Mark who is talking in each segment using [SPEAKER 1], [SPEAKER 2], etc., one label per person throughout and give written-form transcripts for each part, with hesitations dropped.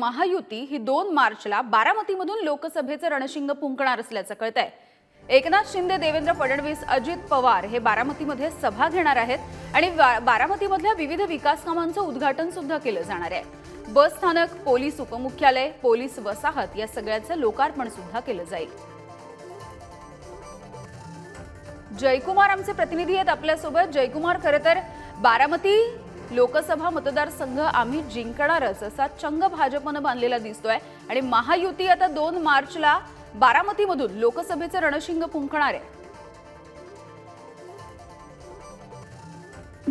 [SPEAKER 1] महायुती ही 2 मार्चला बारामतीमधून लोकसभेचं रणशिंग फुंकणार असल्याचं कळतंय। एकनाथ शिंदे, देवेंद्र फडणवीस, अजित पवार हे बारामतीमध्ये सभा घेणार आहेत आणि बारामतीमधल्या विविध विकास कामांचं उद्घाटन सुद्धा केलं जाणार आहे। बस स्थानक, पोलीस उपमुख्यालय, पोलीस वसाहत या सगळ्याचं लोकार्पण सुद्धा केलं जाईल। जयकुमार आमचे प्रतिनिधी आहेत आपल्यासोबत। जयकुमार, खरं तर बारामती लोकसभा मतदारसंघ आम्ही जिंकणारच असा चंग भाजपने बांधलेला दिसतोय आणि महायुती आता 2 मार्चला बारामतीमधून लोकसभेचं रणशिंग फुंकणार आहे।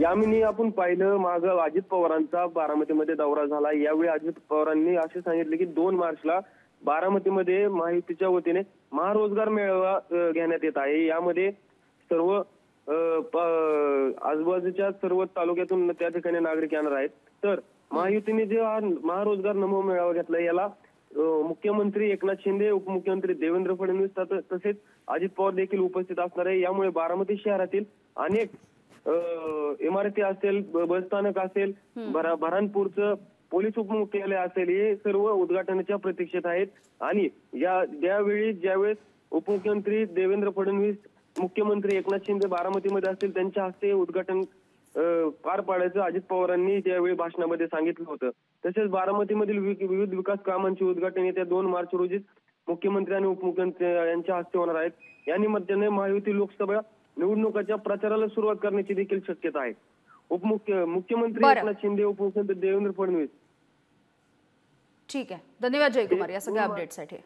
[SPEAKER 2] यामिनी आपण पाहिलं माग अजित पवारांचा बारामतीमध्ये दौरा झाला। यावेळी अजित पवारांनी असे सांगितले की 2 मार्चला बारामतीमध्ये महायुतीच्या वतीने महारोजगार मेळावा घेण्यात येत आहे। यामध्ये सर्व आजूबाजूच्या सर्व तालुक्यातून त्या ठिकाणी नागरिक येणार आहेत। तर महायुतीने जे महारोजगार नमो मेळावा घेतला याला मुख्यमंत्री एकनाथ शिंदे, उपमुख्यमंत्री देवेंद्र फडणवीस तसेच अजित पवार देखील उपस्थित असणार आहे। यामुळे बारामती शहरातील अनेक इमारती असेल, बसस्थानक असेल, बऱ्हाणपूरचं पोलीस उपमुख्यालय असेल, हे सर्व उद्घाटनाच्या प्रतीक्षेत आहेत। आणि ज्यावेळेस उपमुख्यमंत्री देवेंद्र फडणवीस, मुख्यमंत्री एकनाथ शिंदे बारामतीमध्ये असतील त्यांच्या हस्ते उद्घाटन पार पाडायचं अजित पवारांनी त्यावेळी भाषणामध्ये सांगितलं होतं। तसेच बारामतीमधील विविध विकास कामांचे उद्घाटन येत्या 2 मार्च रोजी मुख्यमंत्री आणि उपमुख्यमंत्री यांच्या हस्ते होणार आहेत। या निमित्ताने महायुती लोकसभा निवडणुकांच्या प्रचाराला सुरुवात करण्याची देखील शक्यता आहे। मुख्यमंत्री एकनाथ शिंदे, उपमुख्यमंत्री देवेंद्र फडणवीस।
[SPEAKER 1] ठीक आहे, धन्यवाद जयकुमार या सगळ्या अपडेटसाठी।